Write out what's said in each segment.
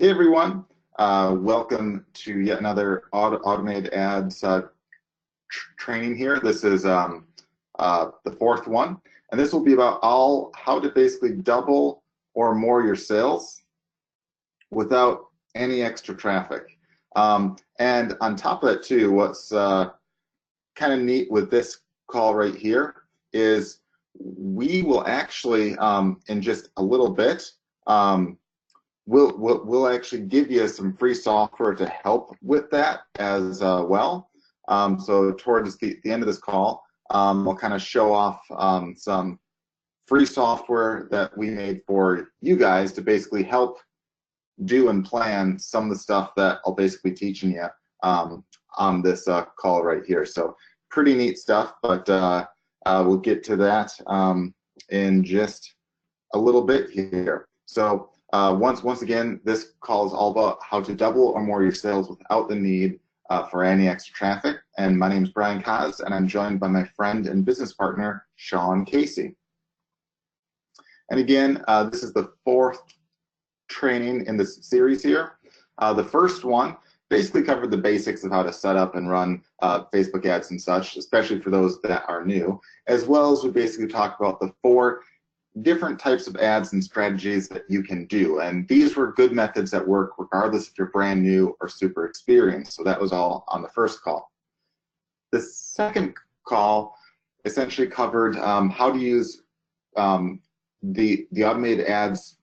Hey everyone, welcome to yet another automated ads training here. This is the fourth one, and this will be about how to basically double or more your sales without any extra traffic. And on top of that too, what's kind of neat with this call right here is we will actually, in just a little bit, we'll actually give you some free software to help with that as well. So towards the end of this call, we'll kind of show off some free software that we made for you guys to basically help do and plan some of the stuff that I'll basically be teaching you on this call right here. So pretty neat stuff, but we'll get to that in just a little bit here. So once again, this call is all about how to double or more your sales without the need for any extra traffic. And my name is Brian Kaz, and I'm joined by my friend and business partner, Sean Casey. And again, this is the fourth training in this series here. The first one basically covered the basics of how to set up and run Facebook ads and such, especially for those that are new, as well as we basically talked about the 4 different types of ads and strategies that you can do. And these were good methods that work regardless if you're brand new or super experienced. So that was all on the first call. The second call essentially covered how to use the automated ads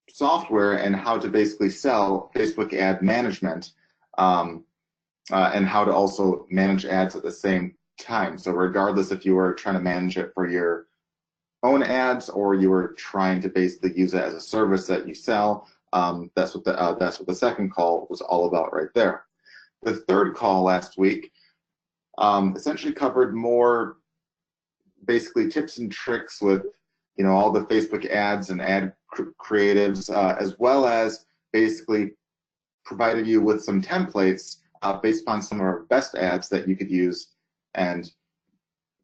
software and how to basically sell Facebook ad management and how to also manage ads at the same time. So regardless if you were trying to manage it for your own ads or you were trying to basically use it as a service that you sell, that's what the second call was all about right there. The third call last week essentially covered more basically tips and tricks with all the Facebook ads and ad creatives, as well as basically provided you with some templates based upon some of our best ads that you could use and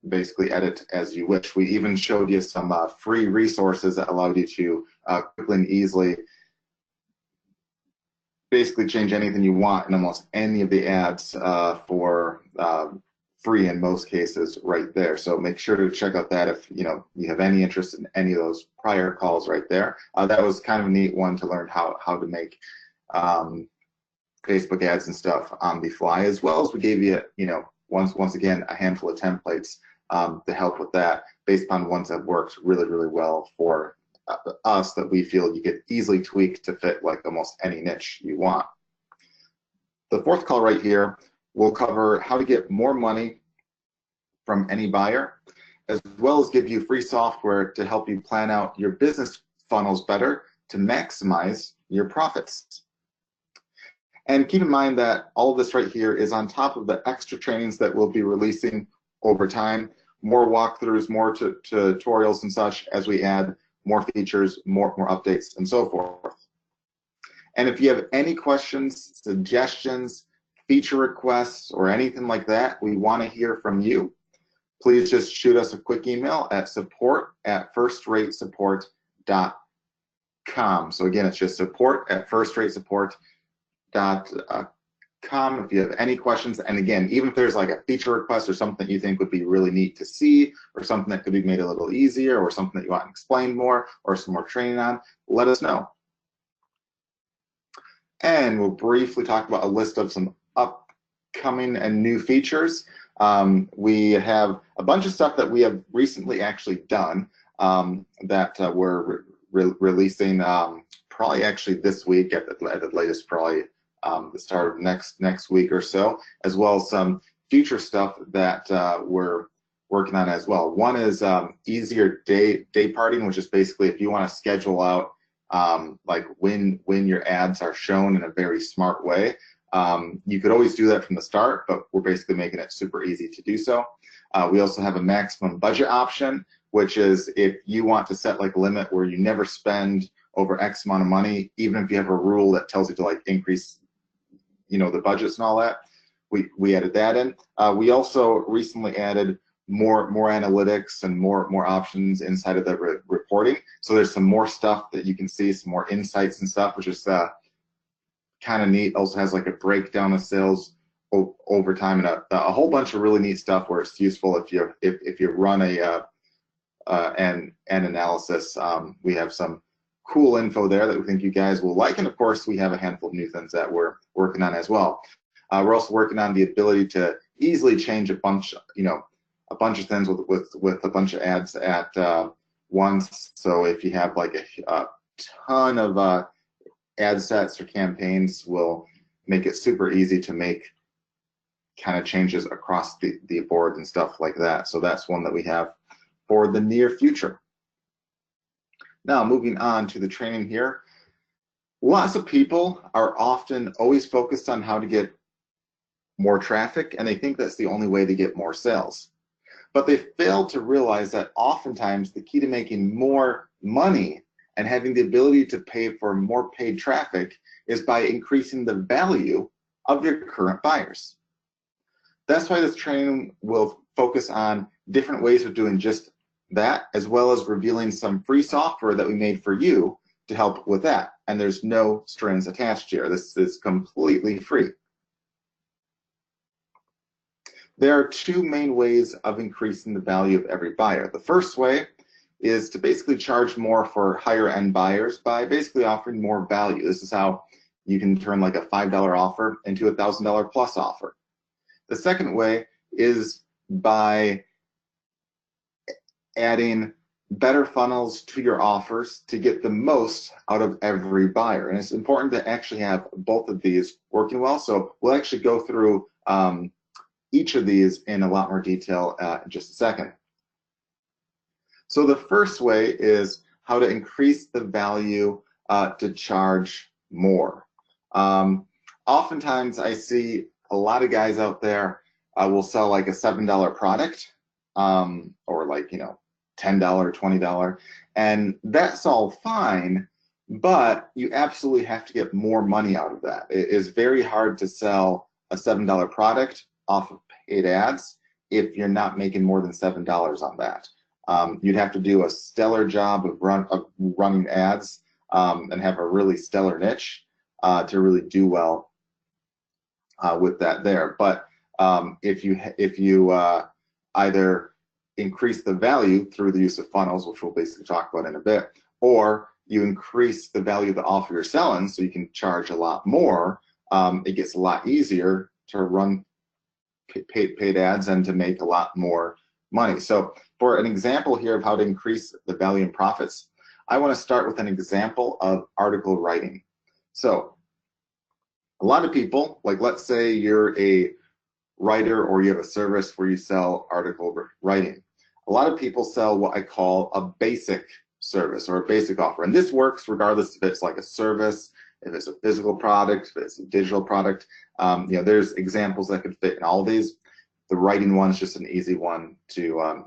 basically edit as you wish. We even showed you some free resources that allowed you to quickly and easily basically change anything you want in almost any of the ads for free in most cases right there. So make sure to check out that if you have any interest in any of those prior calls right there. That was kind of a neat one to learn how to make Facebook ads and stuff on the fly, as well as we gave you once again a handful of templates to help with that based on ones that worked really well for us that we feel you could easily tweak to fit like almost any niche you want. The fourth call right here will cover how to get more money from any buyer, as well as give you free software to help you plan out your business funnels better to maximize your profits. And keep in mind that all of this right here is on top of the extra trainings that we'll be releasing over time, more walkthroughs, more tutorials and such as we add more features, more updates, and so forth. And if you have any questions, suggestions, feature requests, or anything like that, we want to hear from you. Please just shoot us a quick email at support@firstratesupport.com. So again, it's just support@firstratesupport.com if you have any questions. And again, even if there's like a feature request or something you think would be really neat to see, or something that could be made a little easier, or something that you want to explain more, or some more training on, let us know. And we'll briefly talk about a list of some upcoming and new features. We have a bunch of stuff that we have recently actually done that we're releasing probably actually this week at the latest, probably the start of next week or so, as well as some future stuff that we're working on as well. One is easier day parting, which is basically if you want to schedule out like when your ads are shown in a very smart way. You could always do that from the start, but we're basically making it super easy to do so. We also have a maximum budget option, which is if you want to set like a limit where you never spend over X amount of money, even if you have a rule that tells you to like increase the budgets and all that, we added that in. We also recently added more analytics and more options inside of the reporting. So there's some more stuff that you can see, some more insights and stuff, which is kind of neat. Also has like a breakdown of sales over time, and a whole bunch of really neat stuff where it's useful if you run an analysis. We have some cool info there that we think you guys will like, and of course we have a handful of new things that we're working on as well. We're also working on the ability to easily change a bunch of things with a bunch of ads at once. So if you have like a ton of ad sets or campaigns, we'll make it super easy to make kind of changes across the board and stuff like that. So that's one that we have for the near future. Now moving on to the training here. Lots of people are often always focused on how to get more traffic, and they think that's the only way to get more sales. But they fail to realize that oftentimes the key to making more money and having the ability to pay for more paid traffic is by increasing the value of your current buyers. That's why this training will focus on different ways of doing just that, as well as revealing some free software that we made for you to help with that. And there's no strings attached here. This is completely free. There are two main ways of increasing the value of every buyer. The first way is to basically charge more for higher end buyers by basically offering more value. This is how you can turn like a $5 offer into a $1,000 plus offer. The second way is by adding better funnels to your offers to get the most out of every buyer. And it's important to actually have both of these working well. So we'll actually go through each of these in a lot more detail in just a second. So the first way is how to increase the value to charge more. Oftentimes I see a lot of guys out there will sell like a $7 product or like, $10, $20, and that's all fine, but you absolutely have to get more money out of that. It is very hard to sell a $7 product off of paid ads if you're not making more than $7 on that. You'd have to do a stellar job of running ads and have a really stellar niche to really do well with that there. But if you either increase the value through the use of funnels, which we'll basically talk about in a bit, or you increase the value of the offer you're selling so you can charge a lot more, it gets a lot easier to run paid ads and to make a lot more money. So for an example here of how to increase the value and profits, I want to start with an example of article writing. So a lot of people, like let's say you're a writer or you have a service where you sell article writing. A lot of people sell what I call a basic service or a basic offer. And this works regardless if it's like a service, if it's a physical product, if it's a digital product. There's examples that could fit in all of these. The writing one is just an easy one to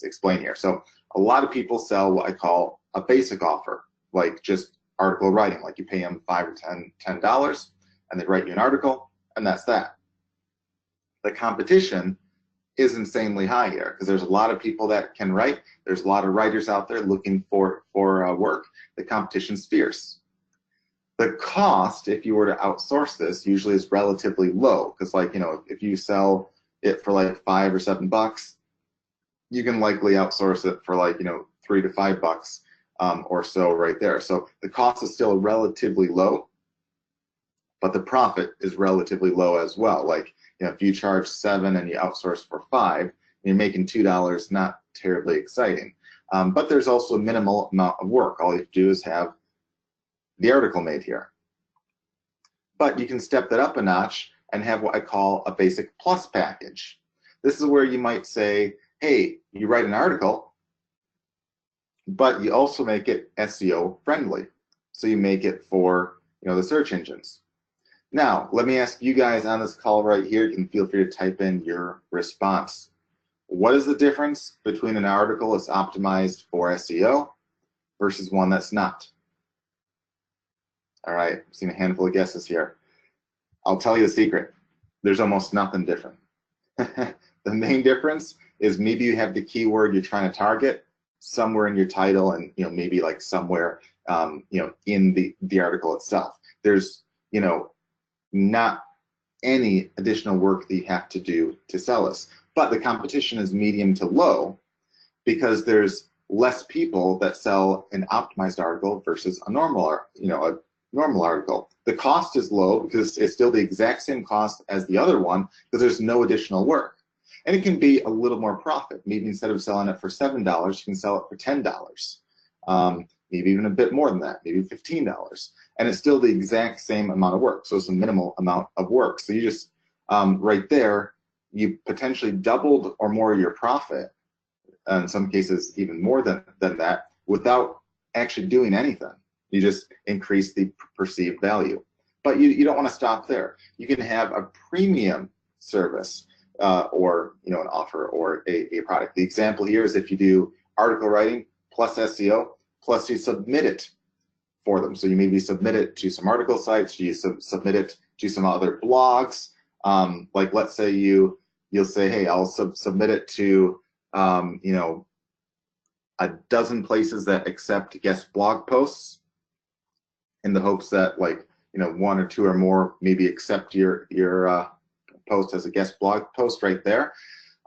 explain here. So a lot of people sell what I call a basic offer, like just article writing, like you pay them $5 or $10 and they write you an article, and that's that. The competition is insanely high here because there's a lot of people that can write. There's a lot of writers out there looking for work. The competition's fierce. The cost, if you were to outsource this, usually is relatively low because, if you sell it for like $5 or $7, you can likely outsource it for like $3 to $5 or so right there. So the cost is still relatively low, but the profit is relatively low as well. Like, if you charge $7 and you outsource for $5, you're making $2, not terribly exciting. But there's also a minimal amount of work. All you have to do is have the article made here. But you can step that up a notch and have what I call a basic plus package. This is where you might say, hey, you write an article, but you also make it SEO friendly. So you make it for the search engines. Now, let me ask you guys on this call right here, you can feel free to type in your response. What is the difference between an article that's optimized for SEO versus one that's not? All right, I've seen a handful of guesses here. I'll tell you the secret. There's almost nothing different. The main difference is maybe you have the keyword you're trying to target somewhere in your title and maybe like somewhere in the article itself. There's not any additional work that you have to do to sell this. But the competition is medium to low because there's less people that sell an optimized article versus a normal, a normal article. The cost is low because it's still the exact same cost as the other one because there's no additional work. And it can be a little more profit. Maybe instead of selling it for $7, you can sell it for $10. Maybe even a bit more than that, maybe $15. And it's still the exact same amount of work. So it's a minimal amount of work. So you just, right there, you potentially doubled or more your profit, in some cases even more than that, without actually doing anything. You just increase the perceived value. But you don't want to stop there. You can have a premium service or an offer or a product. The example here is if you do article writing plus SEO, plus you submit it for them. So you maybe submit it to some article sites, you submit it to some other blogs. Like let's say you'll say, hey, I'll submit it to a dozen places that accept guest blog posts, in the hopes that one or two or more maybe accept your post as a guest blog post right there.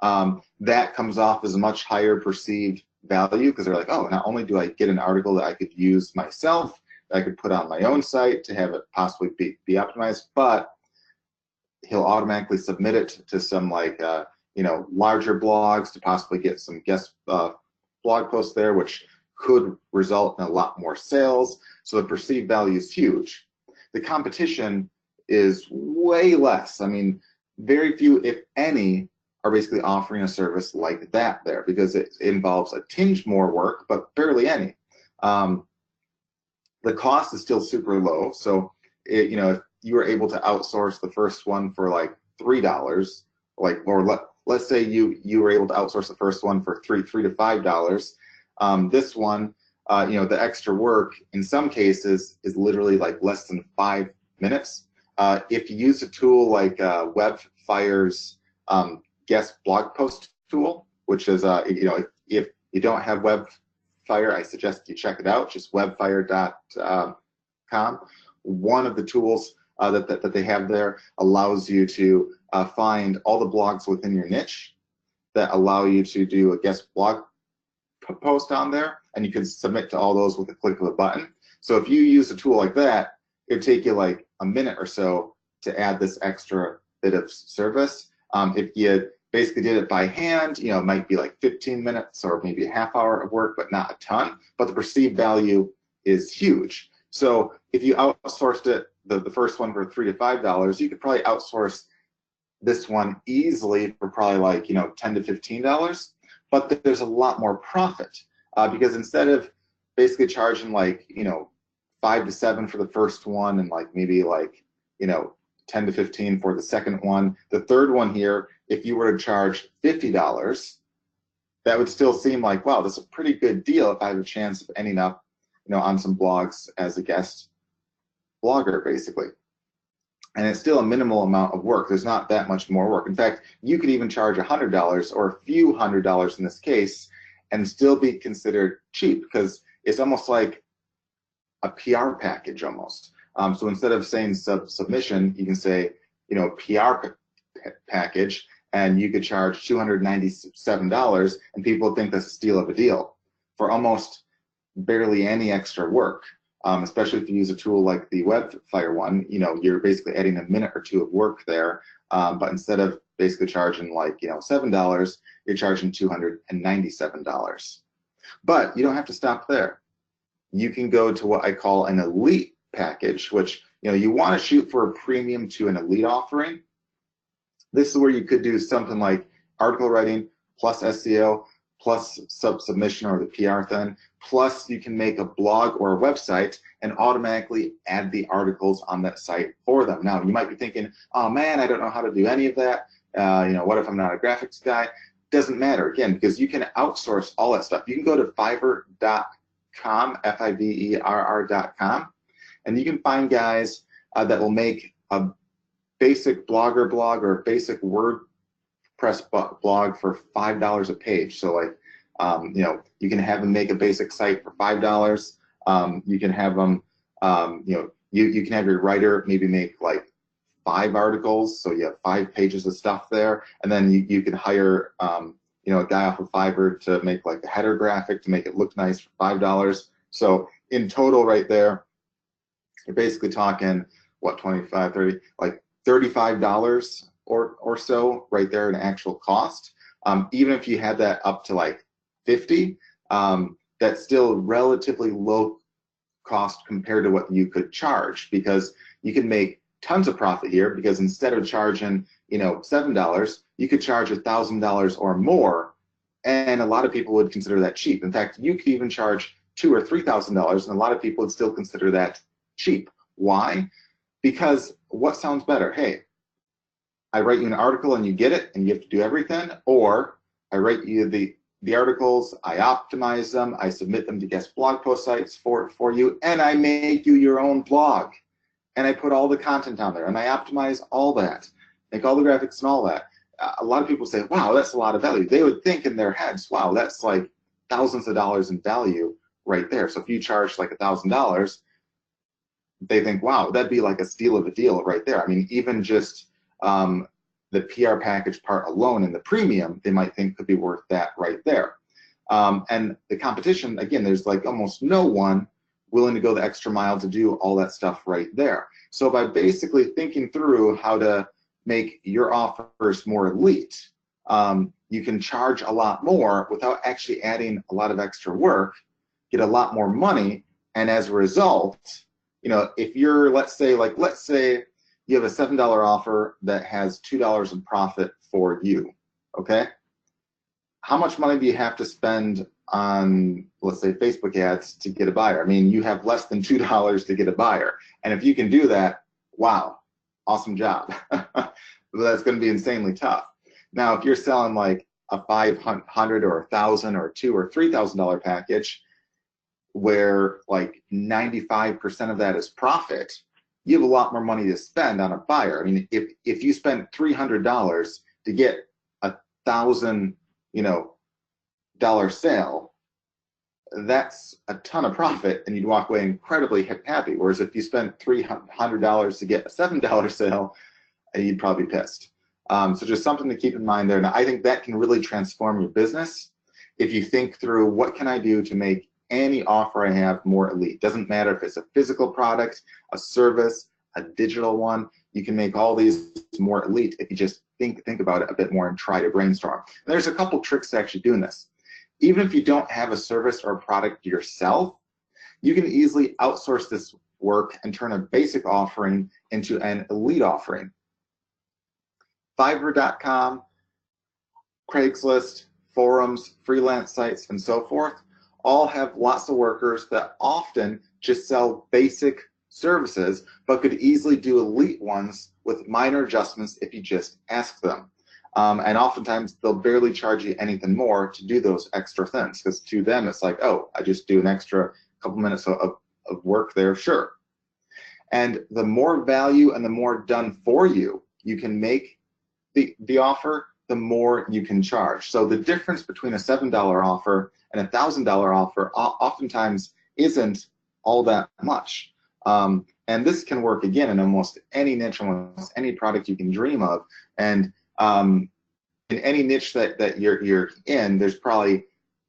That comes off as a much higher perceived value because they're like, oh, not only do I get an article that I could use myself, that I could put on my own site to have it possibly be optimized, but he'll automatically submit it to some larger blogs to possibly get some guest blog posts there, which could result in a lot more sales. So the perceived value is huge. The competition is way less. I mean, very few, if any, are basically offering a service like that there because it involves a tinge more work, but barely any. The cost is still super low. So, if you were able to outsource the first one for like $3, let's say you were able to outsource the first one for $3 to $5. This one, the extra work in some cases is literally like less than 5 minutes. If you use a tool like Webfire's guest blog post tool, which is if you don't have Webfire, I suggest you check it out. Just webfire.com. One of the tools that they have there allows you to find all the blogs within your niche that allow you to do a guest blog post on there, and you can submit to all those with a click of a button. So if you use a tool like that, it would take you like a minute or so to add this extra bit of service. If you basically did it by hand, it might be like 15 minutes or maybe a half hour of work, but not a ton. But the perceived value is huge. So if you outsourced it, the first one for $3 to $5, you could probably outsource this one easily for probably like $10 to $15. But there's a lot more profit because instead of basically charging like 5 to 7 for the first one and like maybe like 10 to 15 for the second one, the third one here, if you were to charge $50, that would still seem like, wow, that's a pretty good deal if I have a chance of ending up on some blogs as a guest blogger basically. And it's still a minimal amount of work. There's not that much more work. In fact, you could even charge $100 or a few $100s in this case and still be considered cheap because it's almost like a PR package almost. So instead of saying submission, you can say, PR package, and you could charge $297, and people think that's a steal of a deal for almost barely any extra work. Especially if you use a tool like the Webfire one, you're basically adding a minute or two of work there. But instead of basically charging like $7, you're charging $297. But you don't have to stop there. You can go to what I call an elite package, which you want to shoot for a premium to an elite offering. This is where you could do something like article writing plus SEO plus submission or the PR thing, plus you can make a blog or a website and automatically add the articles on that site for them. Now, you might be thinking, oh man, I don't know how to do any of that. What if I'm not a graphics guy? Doesn't matter, again, because you can outsource all that stuff. You can go to Fiverr.com, Fiverr.com, and you can find guys that will make a basic Blogger blog or a basic WordPress blog for $5 a page. So like, you can have them make a basic site for $5. You can have them, you can have your writer maybe make like 5 articles, so you have 5 pages of stuff there, and then you can hire a guy off of Fiverr to make like a header graphic to make it look nice for $5. So in total right there, you're basically talking what, 25, 30, like $35 or so right there in actual cost. Even if you had that up to like 50, that's still relatively low cost compared to what you could charge, because you can make tons of profit here, because instead of charging $7, you could charge $1,000 or more, and a lot of people would consider that cheap. In fact, you could even charge $2,000 or $3,000, and a lot of people would still consider that cheap. Why? Because what sounds better? Hey, I write you an article and you get it and you have to do everything, or I write you the articles, I optimize them, I submit them to guest blog post sites for you, and I make you your own blog, and I put all the content on there, and I optimize all that, make all the graphics and all that. A lot of people say, wow, that's a lot of value. They would think in their heads, wow, that's like thousands of dollars in value right there. So if you charge like $1,000, they think, wow, that'd be like a steal of a deal right there. I mean, even just the PR package part alone and the premium, they might think could be worth that right there. And the competition, again, there's like almost no one willing to go the extra mile to do all that stuff right there. So by basically thinking through how to make your offers more elite, you can charge a lot more without actually adding a lot of extra work, get a lot more money, and as a result, if you're, let's say you have a $7 offer that has $2 in profit for you, okay? How much money do you have to spend on, let's say, Facebook ads to get a buyer? I mean, you have less than $2 to get a buyer. And if you can do that, wow, awesome job. That's going to be insanely tough. Now, if you're selling like a $500 or $1,000 or $2,000 or $3,000 package, where like 95% of that is profit, you have a lot more money to spend on a buyer. I mean, if you spend $300 to get a $1,000 sale, that's a ton of profit, and you'd walk away incredibly happy. Whereas if you spend $300 to get a $7 sale, you'd probably be pissed. So just something to keep in mind there. And I think that can really transform your business if you think through, what can I do to make any offer I have more elite? Doesn't matter if it's a physical product, a service, a digital one. You can make all these more elite if you just think about it a bit more and try to brainstorm. And there's a couple tricks to actually doing this. Even if you don't have a service or a product yourself, you can easily outsource this work and turn a basic offering into an elite offering. Fiverr.com, Craigslist, forums, freelance sites, and so forth all have lots of workers that often just sell basic services, but could easily do elite ones with minor adjustments if you just ask them. And oftentimes they'll barely charge you anything more to do those extra things, because to them it's like, oh, I just do an extra couple minutes of work there, sure. And the more value and the more done for you you can make the offer, the more you can charge. So the difference between a $7 offer and a $1,000 offer oftentimes isn't all that much. And this can work, again, in almost any niche, almost any product you can dream of. And in any niche that you're in, there's probably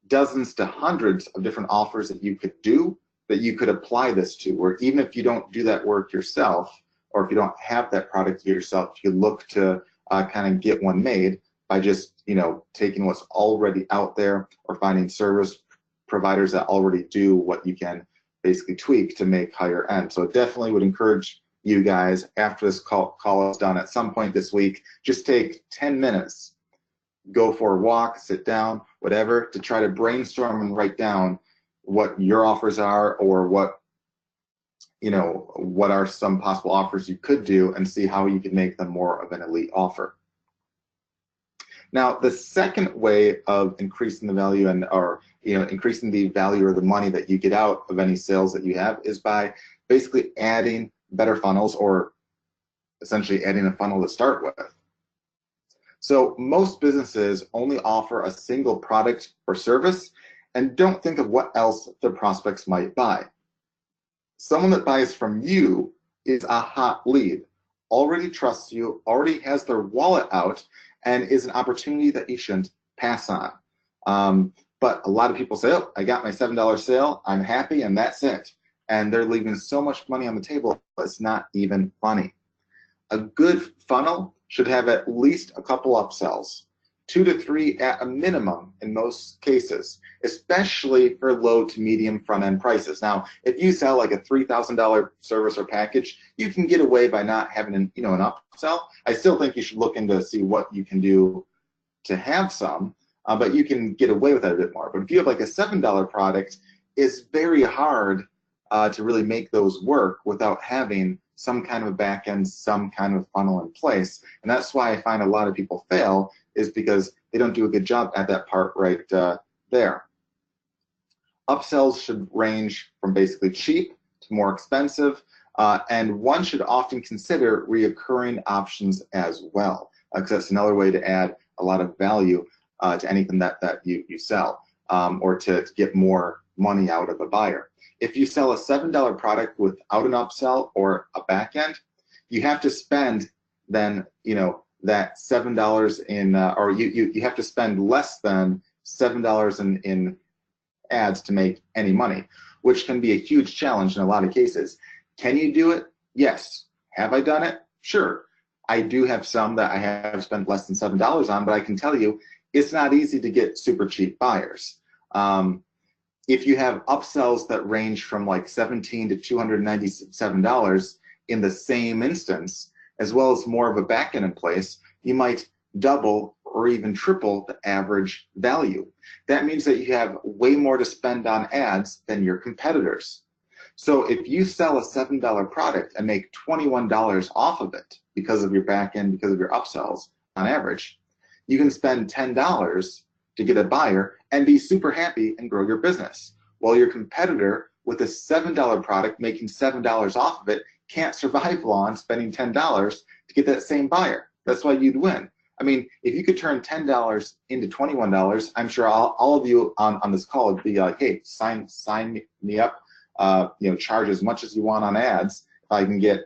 dozens to hundreds of different offers that you could do, that you could apply this to, where even if you don't do that work yourself, or if you don't have that product yourself, you look to kind of get one made by just taking what's already out there, or finding service providers that already do what you can basically tweak to make higher end. So definitely would encourage you guys, after this call is done at some point this week, just take 10 minutes, go for a walk, sit down, whatever, to try to brainstorm and write down what your offers are, or what are some possible offers you could do, and see how you can make them more of an elite offer. Now, the second way of increasing the value increasing the value or the money that you get out of any sales that you have is by basically adding better funnels, or essentially adding a funnel to start with. So most businesses only offer a single product or service and don't think of what else their prospects might buy. Someone that buys from you is a hot lead. already trusts you, already has their wallet out, and is an opportunity that you shouldn't pass on. But a lot of people say, oh, I got my $7 sale, I'm happy, and that's it. And they're leaving so much money on the table, it's not even funny. A good funnel should have at least a couple upsells, 2 to 3 at a minimum in most cases, especially for low to medium front-end prices. Now, if you sell like a $3,000 service or package, you can get away by not having an upsell. I still think you should look into see what you can do to have some, but you can get away with that a bit more. But if you have like a $7 product, it's very hard to really make those work without having some kind of a back end, some kind of funnel in place. And that's why I find a lot of people fail, is because they don't do a good job at that part right there. Upsells should range from basically cheap to more expensive, and one should often consider reoccurring options as well, because that's another way to add a lot of value to anything that you sell, or to get more money out of a buyer. If you sell a $7 product without an upsell or a back end, you have to spend then that $7 in, or you have to spend less than $7 in ads to make any money, which can be a huge challenge in a lot of cases. Can you do it? Yes. Have I done it? Sure. I do have some that I have spent less than $7 on, but I can tell you it's not easy to get super cheap buyers. If you have upsells that range from like $17 to $297 in the same instance, as well as more of a back end in place, you might double or even triple the average value. That means that you have way more to spend on ads than your competitors. So if you sell a $7 product and make $21 off of it because of your back end, because of your upsells on average, you can spend $10 to get a buyer and be super happy and grow your business. While your competitor with a $7 product making $7 off of it can't survive long spending $10 to get that same buyer. That's why you'd win. I mean, if you could turn $10 into $21, I'm sure all of you on this call would be like, hey, sign me up, charge as much as you want on ads. If I can get,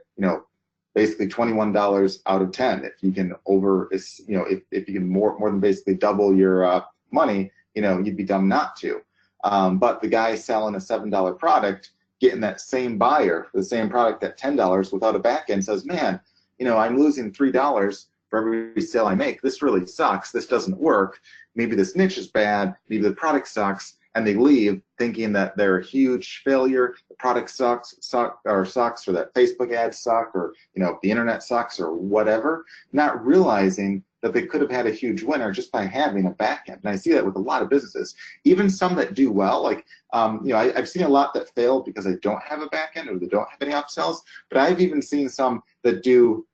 basically $21 out of 10. If you can if you can more than basically double your money, you'd be dumb not to. But the guy selling a $7 product, getting that same buyer for the same product at $10 without a back end says, man, I'm losing $3 for every sale I make. This really sucks. This doesn't work. Maybe this niche is bad. Maybe the product sucks. And they leave thinking that they're a huge failure. The product sucks, or that Facebook ads suck, or the internet sucks, or whatever. Not realizing that they could have had a huge winner just by having a back end. And I see that with a lot of businesses, even some that do well. Like, I've seen a lot that fail because they don't have a back end or they don't have any upsells. But I've even seen some that do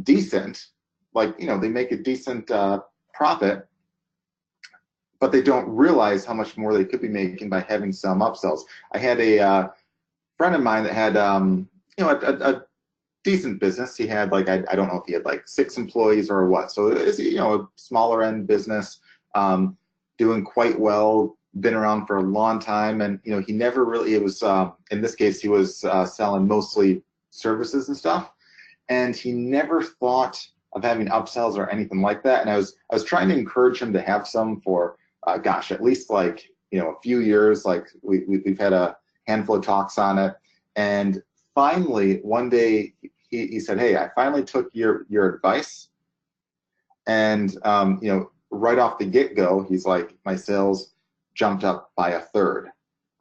decent, like they make a decent profit, but they don't realize how much more they could be making by having some upsells. I had a friend of mine that had a decent business. He had like, I don't know if he had like 6 employees or what. So it's a smaller end business, doing quite well, been around for a long time. And he never really, it was in this case he was selling mostly services and stuff, and he never thought of having upsells or anything like that. And I was trying to encourage him to have some for at least like a few years. Like we've had a handful of talks on it, and finally one day he said, hey, I finally took your advice, and right off the get-go he's like, my sales jumped up by 1/3,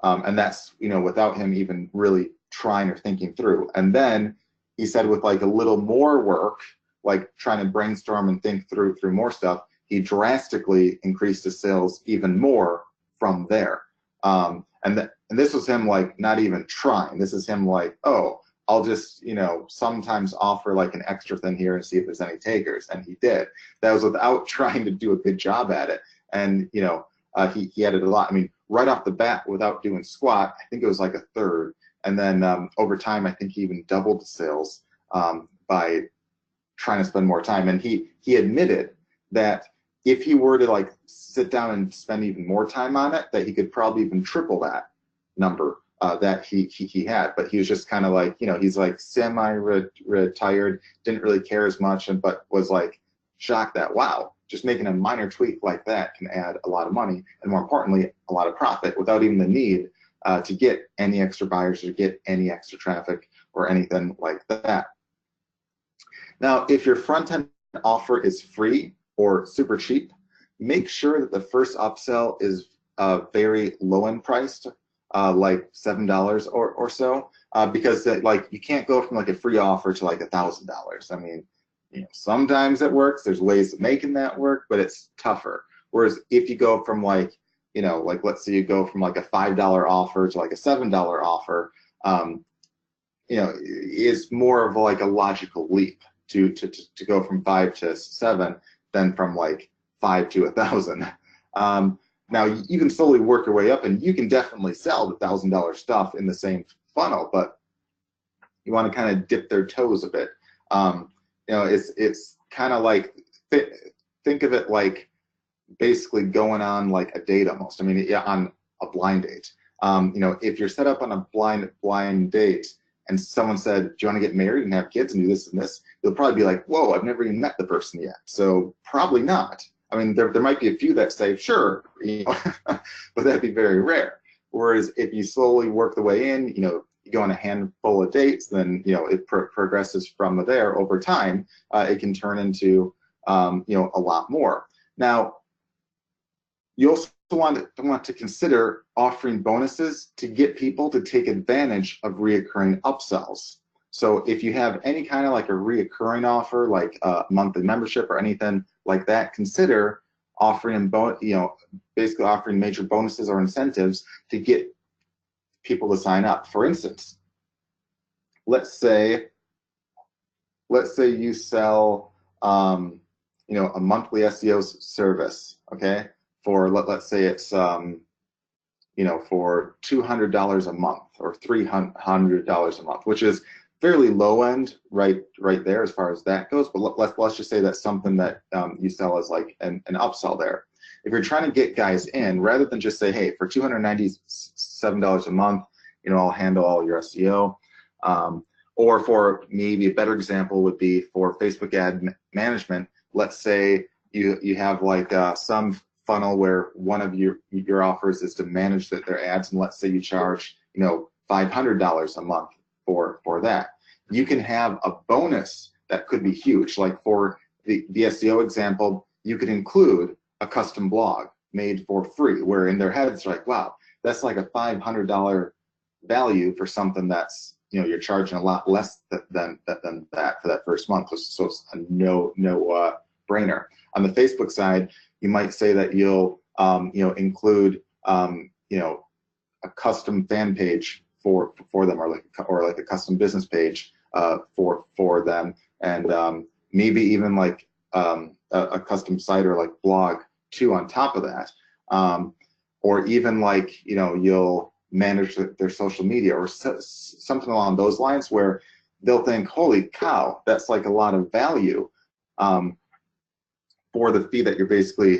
and that's without him even really trying or thinking through. And then he said with like a little more work, like trying to brainstorm and think through more stuff, he drastically increased his sales even more from there. And this was him like not even trying. This is him like, oh, I'll just sometimes offer like an extra thing here and see if there's any takers, and he did. That was without trying to do a good job at it. And he added a lot. I mean, right off the bat, without doing squat, I think it was like 1/3. And then over time, I think he even doubled the sales by trying to spend more time. And he admitted that if he were to like sit down and spend even more time on it, that he could probably even triple that number that he had, but he was just kind of like, you know, he's like semi-retired, didn't really care as much, but was like shocked that, wow, just making a minor tweak like that can add a lot of money, and more importantly, a lot of profit without even the need to get any extra buyers or get any extra traffic or anything like that. Now, if your front-end offer is free or super cheap, make sure that the first upsell is very low-end priced, like $7 or so, because like you can't go from like a free offer to like $1,000. I mean, you know, sometimes it works. There's ways of making that work, but it's tougher. Whereas if you go from like, you know, like let's say you go from like a $5 offer to like a $7 offer, you know, is more of like a logical leap to go from 5 to 7 than from like 5 to 1,000. Now you can slowly work your way up, and you can definitely sell the $1,000 stuff in the same funnel, but you want to kind of dip their toes a bit. You know, it's kind of like think of it like basically going on like a date almost. I mean, yeah, on a blind date. You know, if you're set up on a blind date, and someone said, "Do you want to get married and have kids and do this and this?" You'll probably be like, "Whoa, I've never even met the person yet, so probably not." I mean, there might be a few that say, "Sure," you know, but that'd be very rare. Whereas if you slowly work the way in, you know, you go on a handful of dates, then you know it progresses from there over time. It can turn into you know, a lot more. Now, you also want to consider offering bonuses to get people to take advantage of reoccurring upsells. So if you have any kind of like a reoccurring offer, like a monthly membership or anything like that, consider offering, you know, basically offering major bonuses or incentives to get people to sign up. For instance, let's say you sell, you know, a monthly SEO service, okay? For let's say it's you know, for $200 a month or $300 a month, which is fairly low end right there as far as that goes. But let's just say that's something that you sell as like an upsell there. If you're trying to get guys in, rather than just say, hey, for $297 a month, you know, I'll handle all your SEO. Or for maybe a better example would be for Facebook ad management. Let's say you have like some funnel where one of your offers is to manage their ads, and let's say you charge, you know, $500 a month for that. You can have a bonus that could be huge. Like for the SEO example, you could include a custom blog made for free, where in their head it's like, wow, that's like a $500 value for something that's, you know, you're charging a lot less than that for that first month. So it's a no brainer. On the Facebook side, you might say that you'll you know, include you know, a custom fan page for them, or like a custom business page for them, and maybe even like a custom site or like blog too on top of that, or even like, you know, you'll manage their social media or something along those lines, where they'll think, holy cow, that's like a lot of value for the fee that you're basically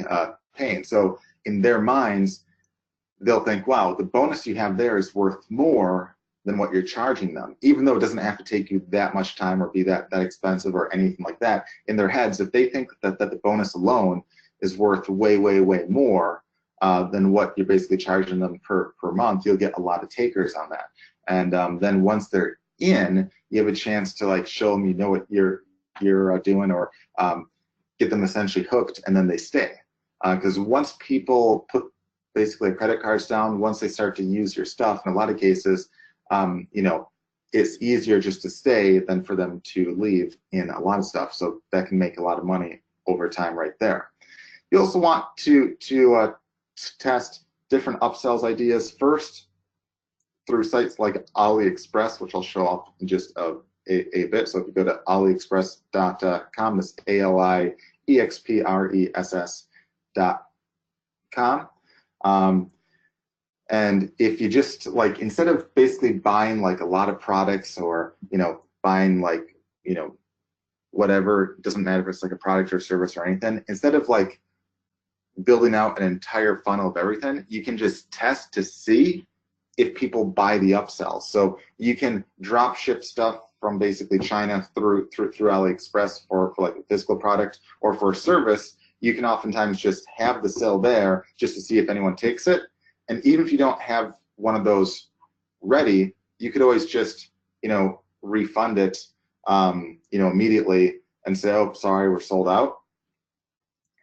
paying. So in their minds, they'll think, wow, the bonus you have there is worth more than what you're charging them, even though it doesn't have to take you that much time or be that expensive or anything like that. In their heads, if they think that the bonus alone is worth way more than what you're basically charging them per month, you'll get a lot of takers on that. And then once they're in, you have a chance to like show them you know what you're doing, or get them essentially hooked, and then they stay. Because once people put basically credit cards down, once they start to use your stuff, in a lot of cases, you know, it's easier just to stay than for them to leave in a lot of stuff. So that can make a lot of money over time right there. You also want to test different upsells ideas first through sites like AliExpress, which I'll show off in just a bit. So if you go to aliexpress.com, that's AliExpress.com. And if you just like, instead of basically buying like a lot of products, or, you know, buying like, you know, whatever, it doesn't matter if it's like a product or service or anything, instead of like building out an entire funnel of everything, you can just test to see if people buy the upsells. So you can drop ship stuff from basically China through AliExpress for like a physical product, or for a service, you can oftentimes just have the sale there just to see if anyone takes it. And even if you don't have one of those ready, you could always just, refund it, immediately and say, oh, sorry, we're sold out,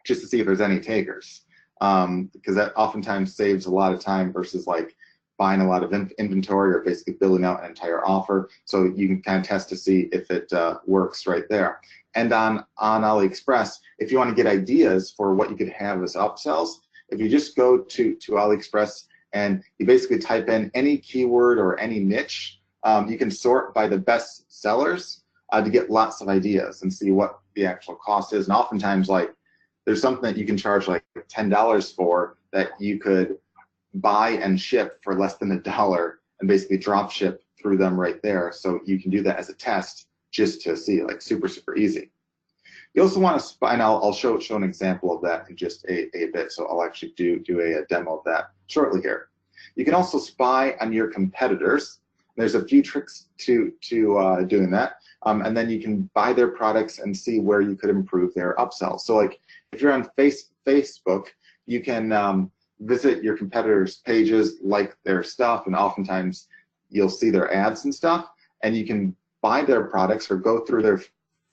just to see if there's any takers. Because that oftentimes saves a lot of time versus like buying a lot of inventory or basically building out an entire offer. So you can kind of test to see if it works right there. And on AliExpress, if you want to get ideas for what you could have as upsells, if you just go to AliExpress and you basically type in any keyword or any niche, you can sort by the best sellers to get lots of ideas and see what the actual cost is. And oftentimes, like, there's something that you can charge like $10 for that you could buy and ship for less than $1 and basically drop ship through them right there. So you can do that as a test just to see, like, super, super easy. You also want to spy, and I'll show an example of that in just a bit. So I'll actually do a demo of that shortly here. You can also spy on your competitors. There's a few tricks to doing that. And then you can buy their products and see where you could improve their upsells. So like if you're on Facebook, you can visit your competitors' pages, like their stuff, and oftentimes you'll see their ads and stuff, and you can buy their products or go through their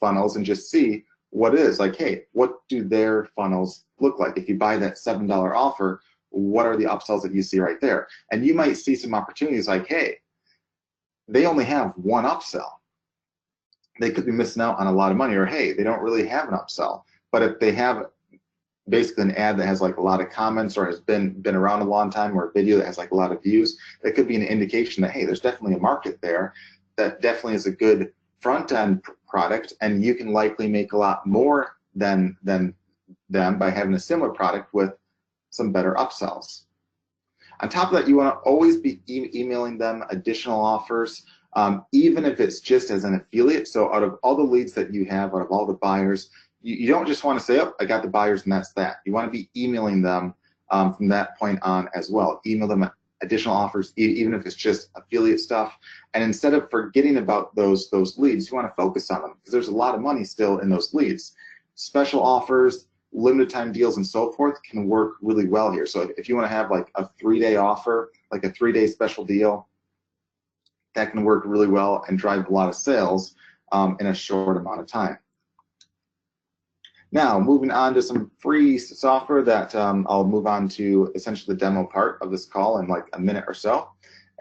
funnels and just see what it is. Like, hey, what do their funnels look like? If you buy that $7 offer, what are the upsells that you see right there? And you might see some opportunities like, hey, they only have one upsell. They could be missing out on a lot of money, or hey, they don't really have an upsell. But if they have basically an ad that has like a lot of comments or has been around a long time, or a video that has like a lot of views, that could be an indication that, hey, there's definitely a market there that definitely is a good front end product, and you can likely make a lot more than them by having a similar product with some better upsells. On top of that, you want to always be emailing them additional offers, even if it's just as an affiliate. So out of all the leads that you have, out of all the buyers, you don't just want to say, oh, I got the buyers and that's that. You want to be emailing them from that point on as well. Email them additional offers, even if it's just affiliate stuff. And instead of forgetting about those leads, you want to focus on them, because there's a lot of money still in those leads. Special offers, limited time deals, and so forth can work really well here. So if you want to have like a 3-day offer, like a 3-day special deal, that can work really well and drive a lot of sales in a short amount of time. Now, moving on to some free software that I'll move on to essentially the demo part of this call in like a minute or so.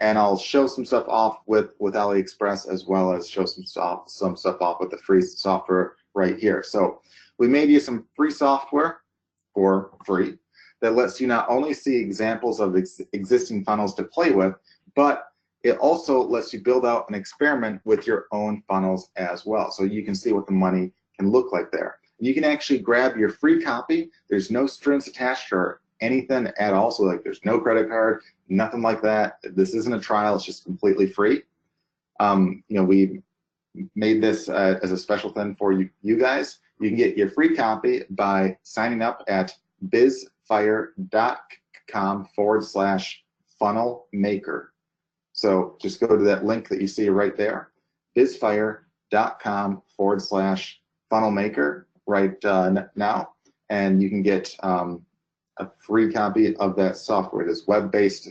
And I'll show some stuff off with AliExpress, as well as show some stuff off with the free software right here. So we made you some free software for free that lets you not only see examples of existing funnels to play with, but it also lets you build out an experiment with your own funnels as well. So you can see what the money can look like there. You can actually grab your free copy. There's no strings attached or anything at all. So like there's no credit card, nothing like that. This isn't a trial, it's just completely free. We made this as a special thing for you guys. You can get your free copy by signing up at bizfire.com/funnel maker. So just go to that link that you see right there, bizfire.com/funnel maker right now, and you can get a free copy of that software. It is web-based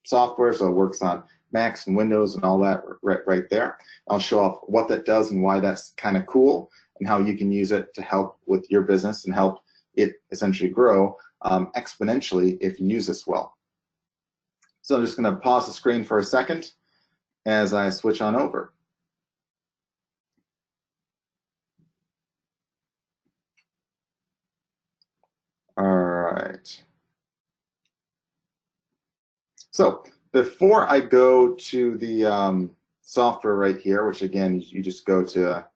software, so it works on Macs and Windows and all that right there. I'll show off what that does and why that's kind of cool, and how you can use it to help with your business and help it essentially grow exponentially if you use this well. So I'm just going to pause the screen for a second as I switch on over. All right. So before I go to the software right here, which again, you just go to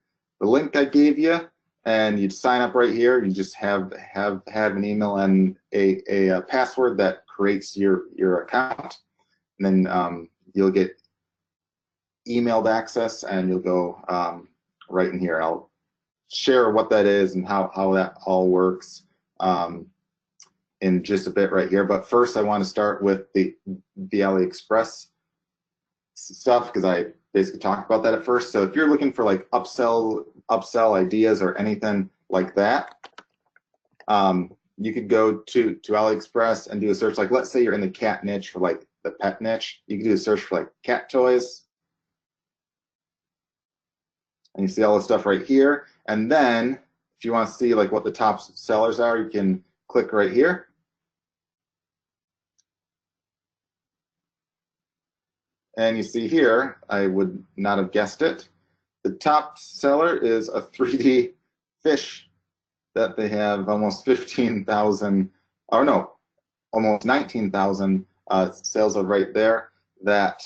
the link I gave you, and you'd sign up right here. You just have an email and a password that creates your account, and then you'll get emailed access, and you'll go right in here. I'll share what that is and how that all works in just a bit right here. But first, I want to start with the AliExpress stuff because I basically talked about that at first. So if you're looking for like upsell ideas or anything like that, you could go to AliExpress and do a search. Like, let's say you're in the cat niche for like the pet niche. You can do a search for like cat toys. And you see all the stuff right here. And then if you want to see like what the top sellers are, you can click right here. And you see here, I would not have guessed it. The top seller is a 3D fish that they have almost 15,000, or no, almost 19,000 sales of right there. That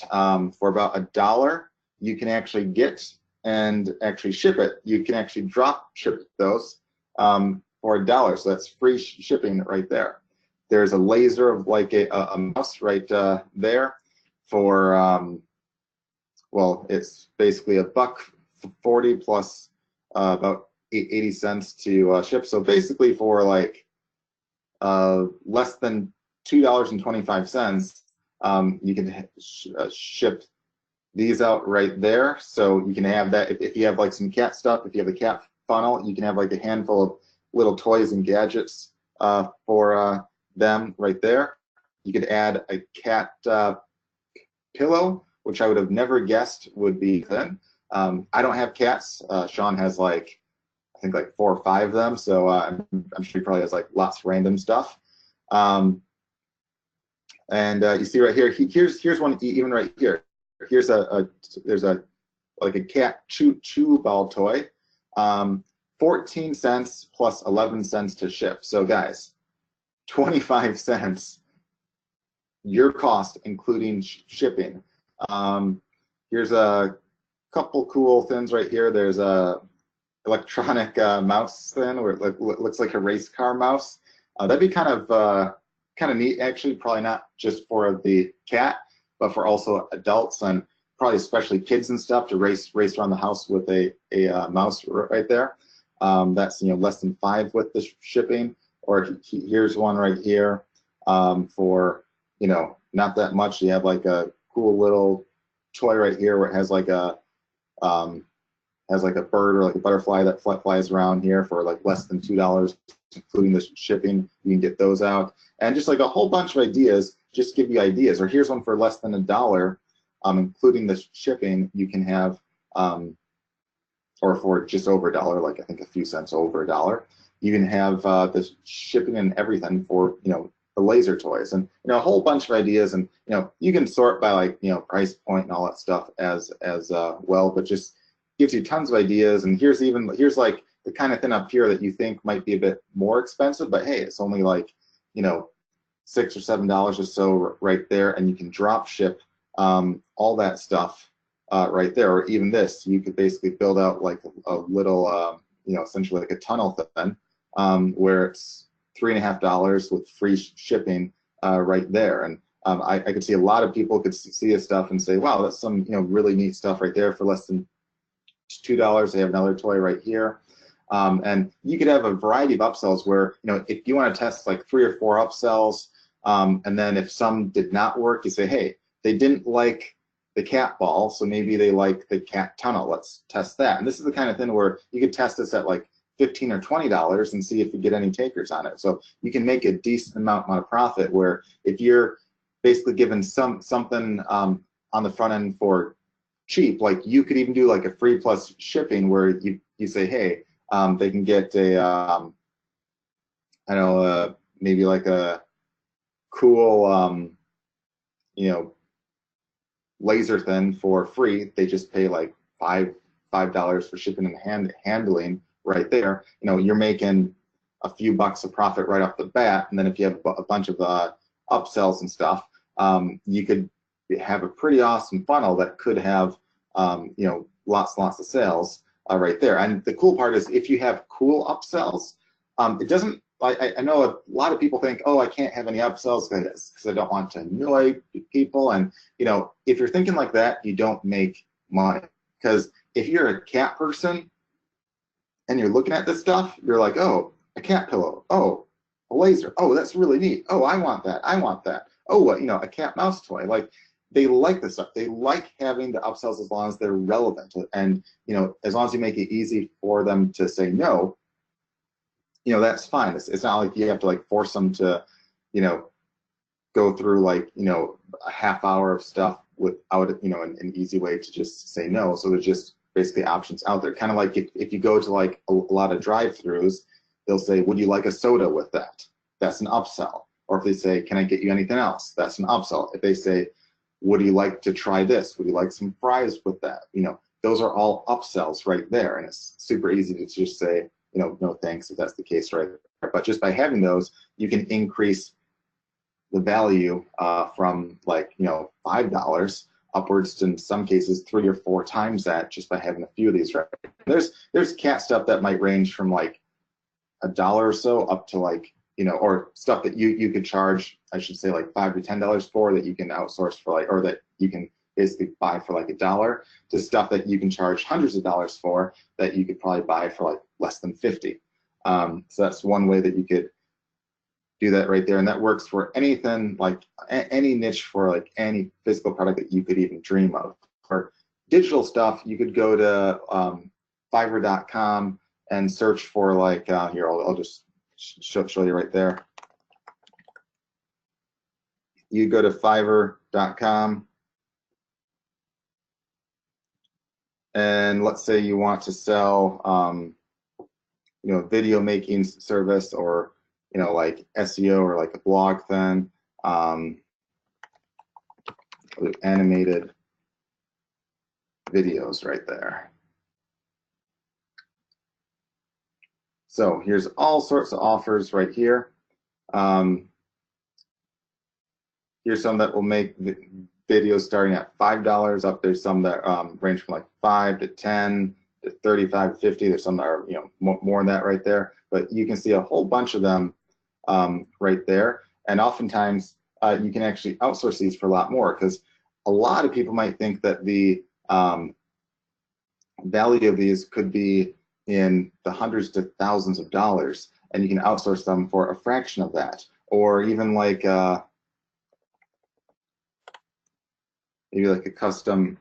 for about $1, you can actually get and actually ship it. You can actually drop ship those for $1. So that's free shipping right there. There's a laser of like a mouse right there for, well, it's basically $1.40 plus about 80 cents to ship. So basically for like less than $2.25, you can ship these out right there. So you can have that if you have like some cat stuff, if you have a cat funnel, you can have like a handful of little toys and gadgets for them right there. You could add a cat pillow, which I would have never guessed would be thin. I don't have cats. Sean has like, I think like 4 or 5 of them. So I'm sure he probably has like lots of random stuff. And you see right here, here's one even right here. Here's there's like a cat chew ball toy, 14 cents plus 11 cents to ship. So guys, 25 cents your cost including shipping. Here's a couple cool things right here. There's a electronic mouse thing where it looks like a race car mouse. That'd be kind of neat, actually. Probably not just for the cat, but for also adults and probably especially kids and stuff to race around the house with a mouse right there. That's less than $5 with the shipping. Or here's one right here for not that much. You have like a cool little toy right here where it has like a bird or like a butterfly that flies around here for like less than $2, including the shipping. You can get those out, and just like a whole bunch of ideas. Just give you ideas. Or here's one for less than $1, including the shipping. You can have, or for just over $1, like I think a few cents over $1, you can have the shipping and everything for the laser toys, and a whole bunch of ideas. And you can sort by like price point and all that stuff as well, but just gives you tons of ideas. And here's like the kind of thing up here that you think might be a bit more expensive, but hey, it's only like $6 or $7 or so right there, and you can drop ship all that stuff right there. Or even this, you could basically build out like a little essentially like a tunnel thing where it's $3.50 with free shipping right there. And I could see a lot of people could see this stuff and say, wow, that's some really neat stuff right there for less than $2. They have another toy right here. And you could have a variety of upsells where if you want to test like 3 or 4 upsells, and then if some did not work, you say, hey, they didn't like the cat ball, so maybe they like the cat tunnel. Let's test that. And this is the kind of thing where you could test this at like $15 or $20 and see if you get any takers on it. So you can make a decent amount of profit where if you're basically given something on the front end for cheap, like you could even do like a free plus shipping where you say, hey, they can get a I don't know, maybe like a cool laser thing for free. They just pay like $5 for shipping and handling right there. You're making a few bucks of profit right off the bat. And then if you have a bunch of upsells and stuff, you could have a pretty awesome funnel that could have lots of sales right there. And the cool part is if you have cool upsells, it doesn't, I know a lot of people think, oh, I can't have any upsells because I don't want to annoy people. And if you're thinking like that, you don't make money. Because if you're a cat person and you're looking at this stuff, you're like, oh, a cat pillow. Oh, a laser. Oh, that's really neat. Oh, I want that. I want that. Oh, a cat mouse toy. Like, they like this stuff. They like having the upsells as long as they're relevant. And, as long as you make it easy for them to say no, that's fine. It's not like you have to like force them to, go through like, a half hour of stuff without, an easy way to just say no. So there's just basically options out there. Kind of like if you go to like a lot of drive-throughs, they'll say, would you like a soda with that? That's an upsell. Or if they say, can I get you anything else? That's an upsell. If they say, would you like to try this? Would you like some fries with that? Those are all upsells right there. And it's super easy to just say, no thanks if that's the case right there. But just by having those, you can increase the value from like, $5 upwards to, in some cases, 3 or 4 times that just by having a few of these right. There's cat stuff that might range from like $1 or so up to like, or stuff that you could charge, I should say, like $5 to $10 for, that you can outsource for like, or that you can basically buy for like $1, to stuff that you can charge hundreds of dollars for that you could probably buy for like less than 50. So that's one way that you could do that right there, and that works for anything, like any niche for like any physical product that you could even dream of. For digital stuff, you could go to Fiverr.com and search for like here. I'll just show you right there. You go to Fiverr.com, and let's say you want to sell, video making service, or like SEO, or like a blog thing, animated videos right there. So here's all sorts of offers right here. Here's some that will make videos starting at $5 up. There's some that range from like 5 to 10 to 35 to 50. There's some that are more than that right there. But you can see a whole bunch of them right there. And oftentimes you can actually outsource these for a lot more, because a lot of people might think that the value of these could be in the hundreds to thousands of dollars, and you can outsource them for a fraction of that. Or even like maybe like a custom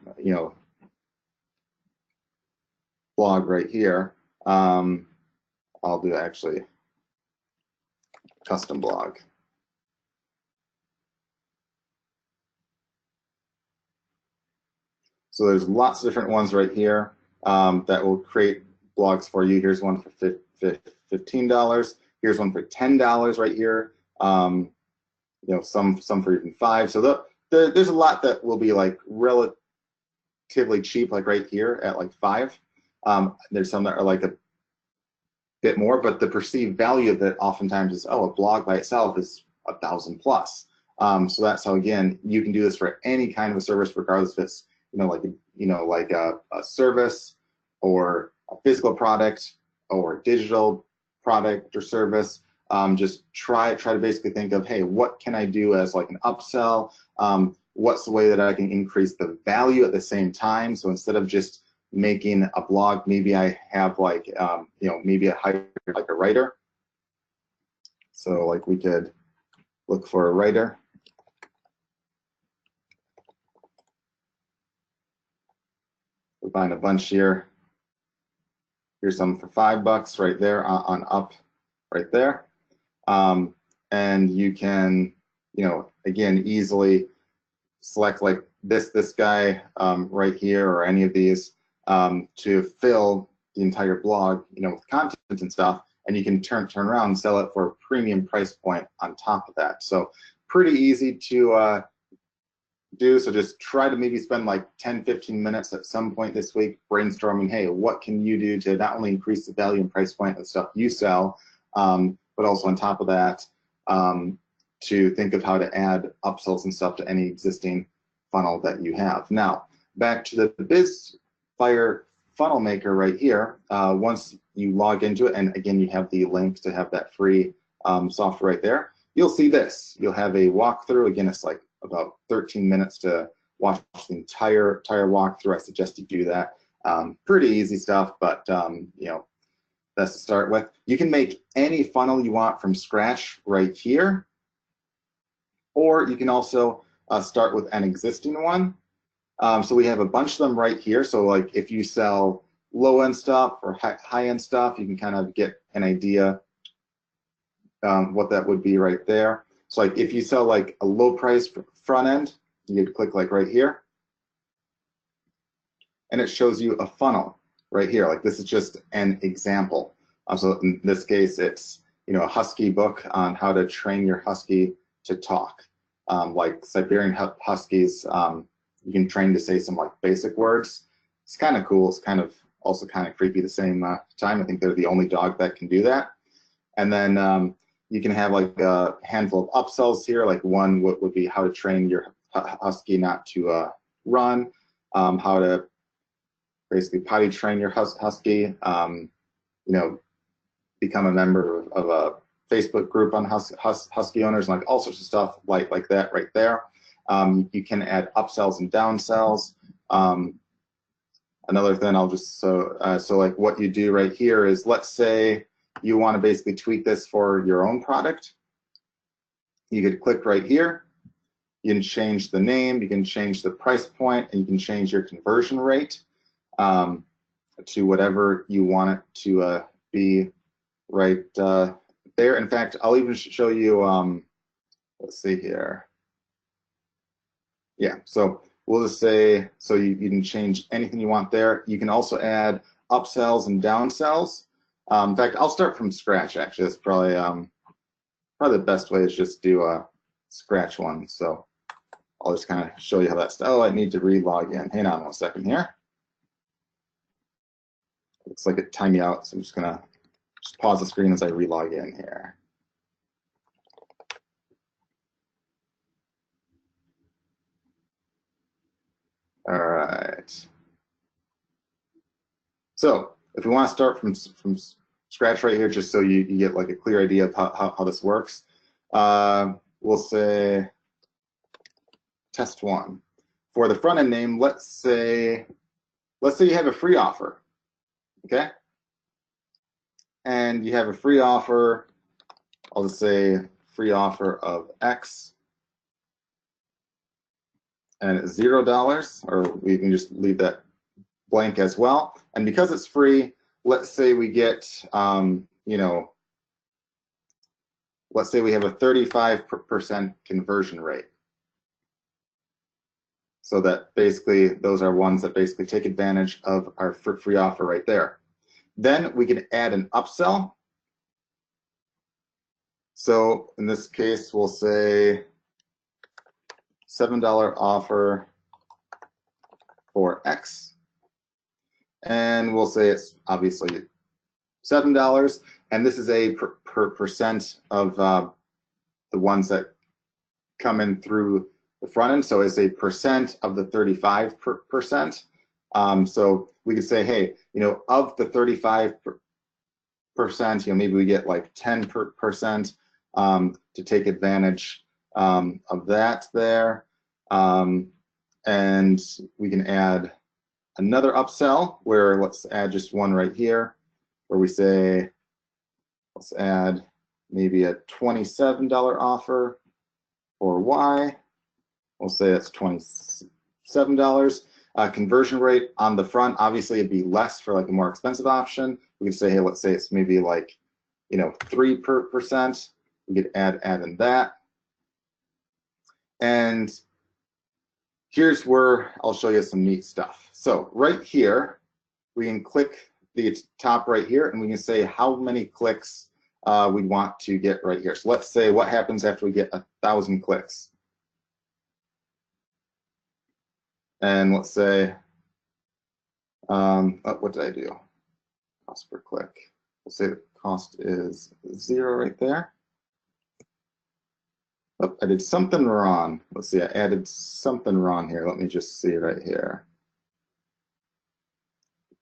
blog right here. I'll do actually custom blog. So there's lots of different ones right here that will create blogs for you. Here's one for $15. Here's one for $10 right here. Some for even $5. So there's a lot that will be like relatively cheap, like right here at like $5. There's some that are like a bit more, but the perceived value of it oftentimes is, oh, a blog by itself is 1,000 plus. So that's how, again, you can do this for any kind of a service, regardless if it's like a service or a physical product or digital product or service. Just try to basically think of, hey, what can I do as like an upsell? What's the way that I can increase the value at the same time? So instead of just making a blog, maybe I have like maybe I hire like a writer. So like we could look for a writer. We'll find a bunch here. Here's some for $5 right there on up right there. And you can, again, easily select like this guy right here, or any of these, to fill the entire blog, with content and stuff, and you can turn around and sell it for a premium price point on top of that. So pretty easy to do. So just try to maybe spend like 10-15 minutes at some point this week brainstorming, hey, what can you do to not only increase the value and price point of the stuff you sell, but also on top of that, to think of how to add upsells and stuff to any existing funnel that you have. Now, back to the BizFire funnel maker right here. Once you log into it, and again, you have the link to have that free software right there, you'll see this. You'll have a walkthrough. Again, it's like about 13 minutes to watch the entire walkthrough. I suggest you do that. Pretty easy stuff, but That's to start with. You can make any funnel you want from scratch right here, or you can also start with an existing one. So we have a bunch of them right here. So like if you sell low-end stuff or high-end stuff, you can kind of get an idea what that would be right there. So like if you sell like a low price front end, you'd click like right here, and it shows you a funnel right here. Like this is just an example. So in this case, it's a Husky book on how to train your Husky to talk. Like Siberian Huskies, you can train to say some like basic words. It's kind of cool. It's kind of also kind of creepy at the same time. I think they're the only dog that can do that. And then you can have like a handful of upsells here. Like one would be how to train your Husky not to run, how to basically potty train your Husky, become a member of a Facebook group on Husky owners, and like all sorts of stuff like that right there. You can add upsells and downsells. Another thing I'll just, so like what you do right here is, let's say you want to basically tweak this for your own product. You could click right here. You can change the name, you can change the price point, and you can change your conversion rate to whatever you want it to be right there. In fact, I'll even show you, let's see here. Yeah, so we'll just say, so you can change anything you want there. You can also add upsells and downsells. In fact, I'll start from scratch, actually. That's probably the best way is just do a scratch one. So I'll just kind of show you how that's done. Oh, I need to re-log in. Hang on 1 second here. Looks like it timed me out, so I'm just gonna pause the screen as I re-log in here. All right. So if we want to start from scratch right here, just so you get like a clear idea of how this works, we'll say test one. For the front end name, let's say you have a free offer, okay? And you have a free offer, I'll just say free offer of X, and it's $0, or we can just leave that blank as well. And because it's free, let's say we get, let's say we have a 35% conversion rate. So that basically those are ones that basically take advantage of our free offer right there. Then we can add an upsell. So in this case, we'll say $7 offer for X. And we'll say it's obviously $7. And this is a percent of the ones that come in through the front end. So it's a percent of the 35%. So we could say, hey, of the 35%, maybe we get like 10% to take advantage of that there. And we can add another upsell where let's add just one right here where we say, let's add maybe a $27 offer for Y. We'll say that's $27. Conversion rate on the front, obviously it'd be less for like a more expensive option. We could say, hey, let's say it's maybe like, 3%. We could add in that. And here's where I'll show you some neat stuff. So right here, we can click the top right here and we can say how many clicks we want to get right here. So let's say what happens after we get 1,000 clicks. And let's say, what did I do? Cost per click. Let's say the cost is 0 right there. Oh, I did something wrong. Let's see, I added something wrong here. Let me just see right here.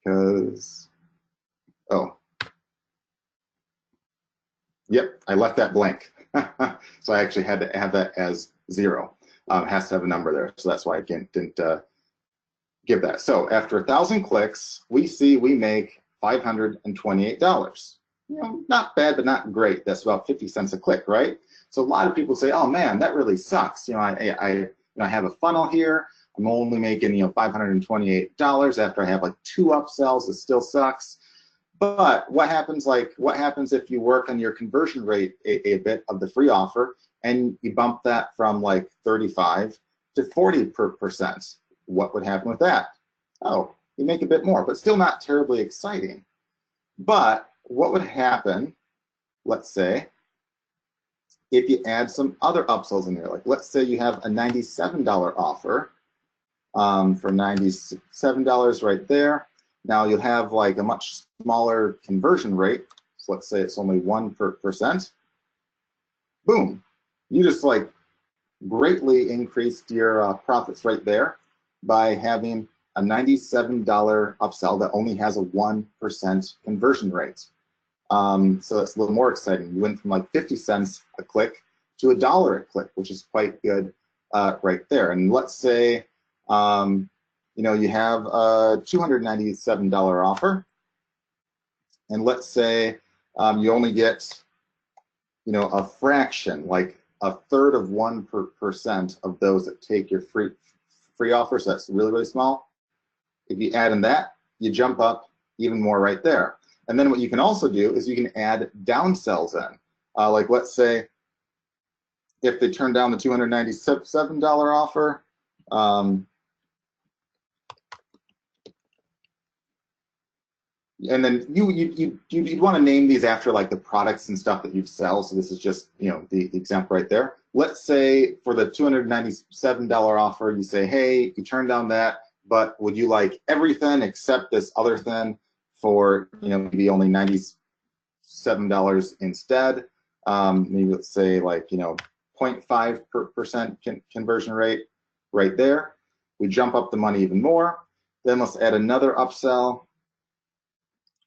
Because, oh. Yep, I left that blank. So I actually had to add that as 0. It has to have a number there. So that's why I didn't give that. So after 1,000 clicks, we see we make $528. You know, not bad, but not great. That's about 50 cents a click, right? So a lot of people say, oh man, that really sucks. You know, I have a funnel here. I'm only making, you know, $528 after I have like 2 upsells. It still sucks. But what happens if you work on your conversion rate a bit of the free offer and you bump that from like 35 to 40%? What would happen with that? Oh, you make a bit more, but still not terribly exciting. But what would happen, let's say, if you add some other upsells in there? Like, let's say you have a $97 offer for $97 right there. Now you'll have like a much smaller conversion rate. So let's say it's only 1%. Boom. You just like greatly increased your profits right there by having a $97 upsell that only has a 1% conversion rate. So that's a little more exciting. You went from like 50 cents a click to $1 a click, which is quite good right there. And let's say you know, you have a $297 offer, and let's say you only get, you know, a fraction, like 1/3 of 1% of those that take your free offer. So that's really, really small. If you add in that, you jump up even more right there. And then what you can also do is you can add downsells in. Like let's say if they turn down the $297 offer, and then you'd want to name these after like the products and stuff that you sell. So this is just, you know, the example right there. Let's say for the $297 offer, you say, hey, you turn down that, but would you like everything except this other thing for, you know, maybe only $97 instead? Maybe let's say like, you know, 0.5% conversion rate right there. We jump up the money even more. Then let's add another upsell,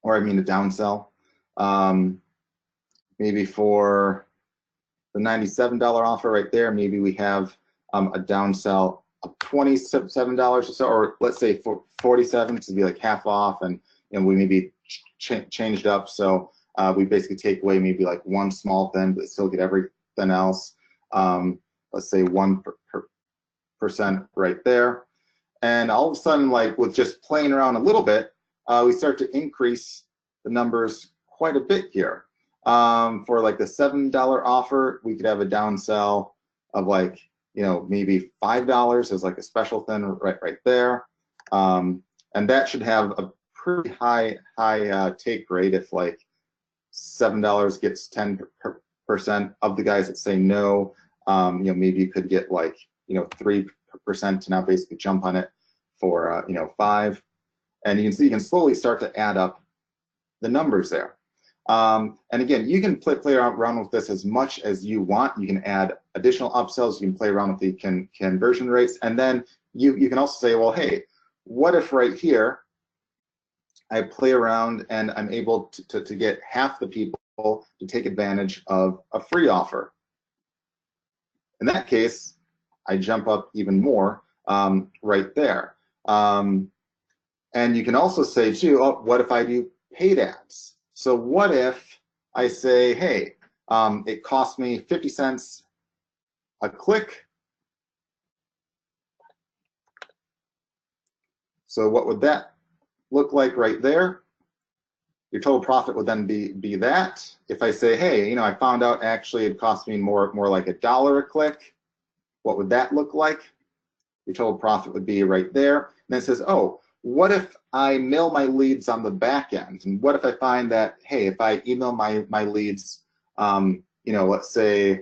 or I mean a downsell. Maybe for the $97 offer right there, maybe we have a downsell of $27 or so, or let's say for 47 to be like half off, and we maybe changed up. So we basically take away maybe like one small thing, but still get everything else. Let's say 1% right there. And all of a sudden, like with just playing around a little bit, we start to increase the numbers quite a bit here. For like the $7 offer, we could have a downsell of like, you know, maybe $5 as like a special thing right there. And that should have a pretty high take rate if like $7 gets 10% of the guys that say no. You know, maybe you could get like, you know, 3% to now basically jump on it for, you know, 5. And you can see you can slowly start to add up the numbers there. And again, you can play around with this as much as you want. You can add additional upsells. You can play around with the conversion rates. And then you can also say, well, hey, what if right here I play around and I'm able to get half the people to take advantage of a free offer? In that case, I jump up even more right there. And you can also say too, oh, what if I do paid ads? So what if I say, hey, it costs me 50 cents a click. So what would that look like right there? Your total profit would then be that. If I say, hey, you know, I found out actually it cost me more like $1 a click, what would that look like? Your total profit would be right there. And then it says, oh, what if I mail my leads on the back end? And what if I find that, hey, if I email my leads, you know, let's say,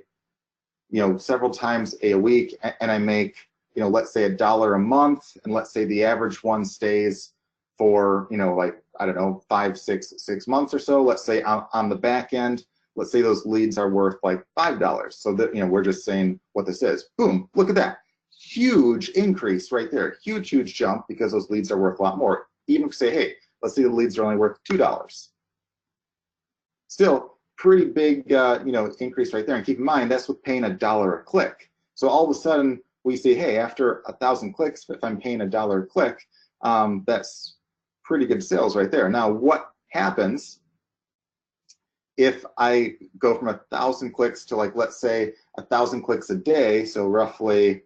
you know, several times a week, and I make, you know, let's say $1 a month, and let's say the average one stays for, you know, like, I don't know, 6 months or so. Let's say on the back end, let's say those leads are worth like $5. So that, you know, we're just saying what this is. Boom, look at that. Huge increase right there. Huge jump, because those leads are worth a lot more. Even if you say, hey, let's say the leads are only worth $2. Still, pretty big, you know, increase right there. And keep in mind, that's with paying $1 a click. So all of a sudden, we say, hey, after 1,000 clicks, if I'm paying $1 a click, that's pretty good sales right there. Now, what happens if I go from 1,000 clicks to, like, let's say 1,000 clicks a day, so roughly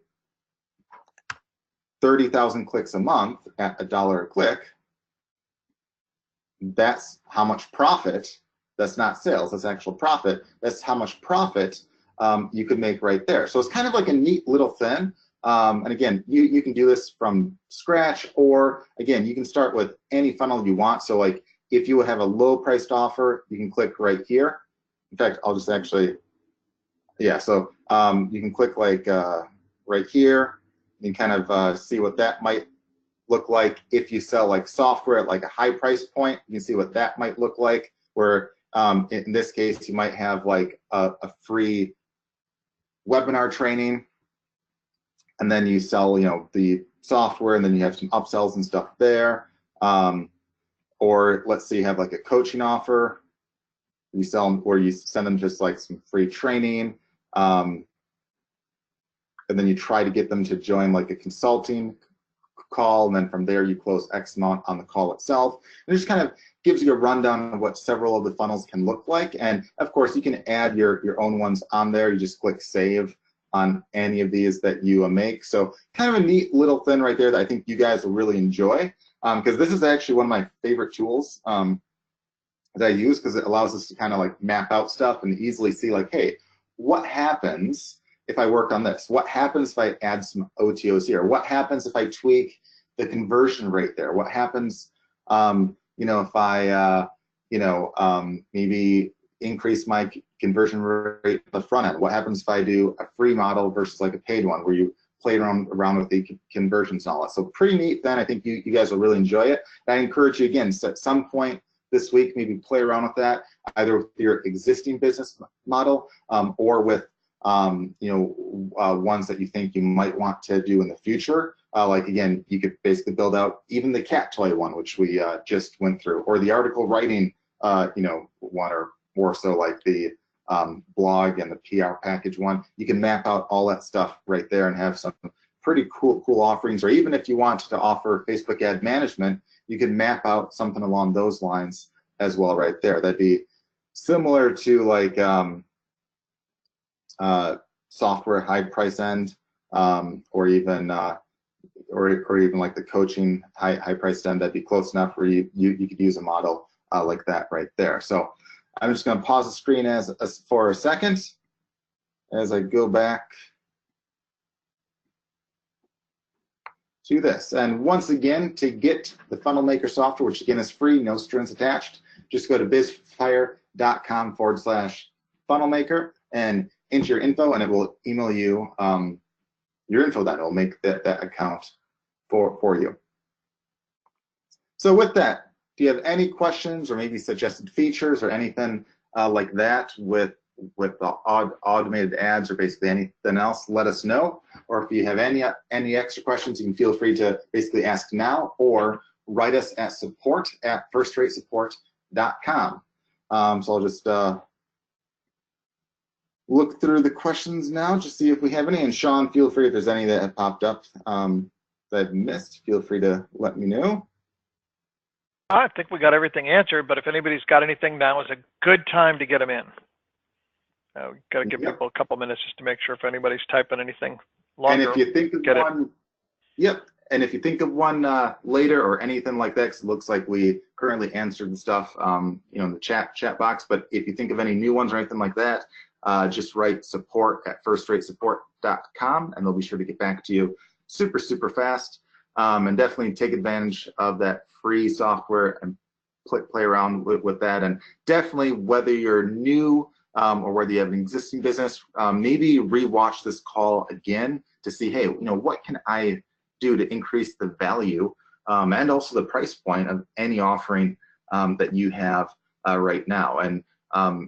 30,000 clicks a month at $1 a click. That's how much profit. That's not sales, that's actual profit. That's how much profit you could make right there. So it's kind of like a neat little thing. And again, you can do this from scratch, or again, you can start with any funnel you want. So like if you have a low priced offer, you can click right here. In fact, I'll just actually, yeah, so you can click like right here. You can kind of see what that might look like. If you sell like software at like a high price point, you can see what that might look like, where in this case, you might have like a free webinar training, and then you sell, you know, the software, and then you have some upsells and stuff there. Or let's say you have like a coaching offer, you sell them, or you send them just like some free training, and then you try to get them to join like a consulting call, and then from there you close X amount on the call itself. And it just kind of gives you a rundown of what several of the funnels can look like. And of course, you can add your own ones on there. You just click save on any of these that you make. So kind of a neat little thing right there that I think you guys will really enjoy, because this is actually one of my favorite tools that I use, because it allows us to kind of like map out stuff and easily see like, hey, what happens if I work on this? What happens if I add some OTOs here? What happens if I tweak the conversion rate there? What happens, you know, if I, you know, maybe increase my conversion rate at the front end? What happens if I do a free model versus like a paid one, where you play around with the conversions and all that? So pretty neat then. I think you guys will really enjoy it. And I encourage you, again, so at some point this week, maybe play around with that, either with your existing business model or with you know, ones that you think you might want to do in the future. Like again, you could basically build out even the cat toy one, which we just went through, or the article writing, you know, one, or more so like the blog and the PR package one. You can map out all that stuff right there and have some pretty cool offerings. Or even if you want to offer Facebook ad management, you can map out something along those lines as well right there. That'd be similar to like software high price end, or even like the coaching high price end. That'd be close enough where you could use a model like that right there. So I'm just going to pause the screen for a second as I go back to this. And once again, to get the Funnel Maker software, which again is free, no strings attached, just go to bizfire.com/funnelmaker and enter your info, and it will email you your info. That will make that account for you. So with that, do you have any questions or maybe suggested features or anything like that with the automated ads, or basically anything else? Let us know. Or if you have any extra questions, you can feel free to basically ask now, or write us at support@firstratesupport.com. So I'll just look through the questions now to see if we have any. And Sean, feel free if there's any that have popped up that I've missed, feel free to let me know. I think we got everything answered, but if anybody's got anything, now is a good time to get them in. We've got to give people a couple minutes just to make sure if anybody's typing anything longer. And if you think of one, and if you think of one later or anything like that, 'cause it looks like we currently answered the stuff, you know, in the chat box. But if you think of any new ones or anything like that, just write support@firstratesupport.com, and they'll be sure to get back to you super fast. And definitely take advantage of that free software and play around with that. And definitely, whether you're new or whether you have an existing business, maybe rewatch this call again to see, hey, you know, what can I do to increase the value and also the price point of any offering that you have right now. And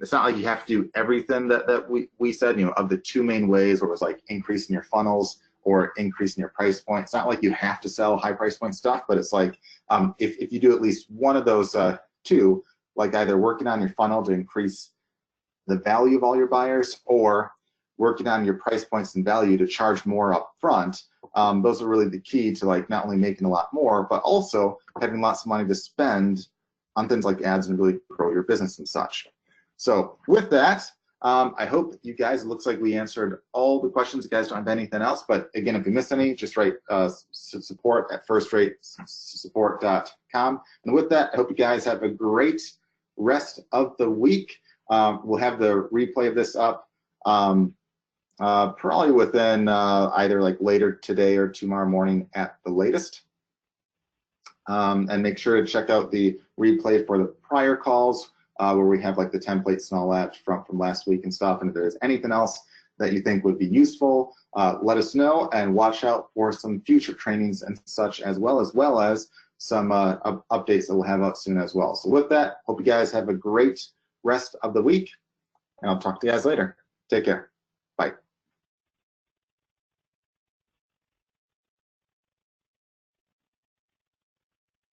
it's not like you have to do everything that we said, you know, of the two main ways, where it was like increasing your funnels or increasing your price point. It's not like you have to sell high price point stuff, but it's like if you do at least one of those two, like either working on your funnel to increase the value of all your buyers, or working on your price points and value to charge more up front, those are really the key to like not only making a lot more, but also having lots of money to spend things like ads and really grow your business and such. So with that, I hope you guys, it looks like we answered all the questions. You guys don't have anything else, but again, if you missed any, just write support@firstratesupport.com. And with that, I hope you guys have a great rest of the week. We'll have the replay of this up probably within either like later today or tomorrow morning at the latest. And make sure to check out the replay for the prior calls where we have like the templates and all that from last week and stuff. And if there's anything else that you think would be useful, let us know, and watch out for some future trainings and such as well as some updates that we'll have out soon as well. So with that, hope you guys have a great rest of the week, and I'll talk to you guys later. Take care. Bye.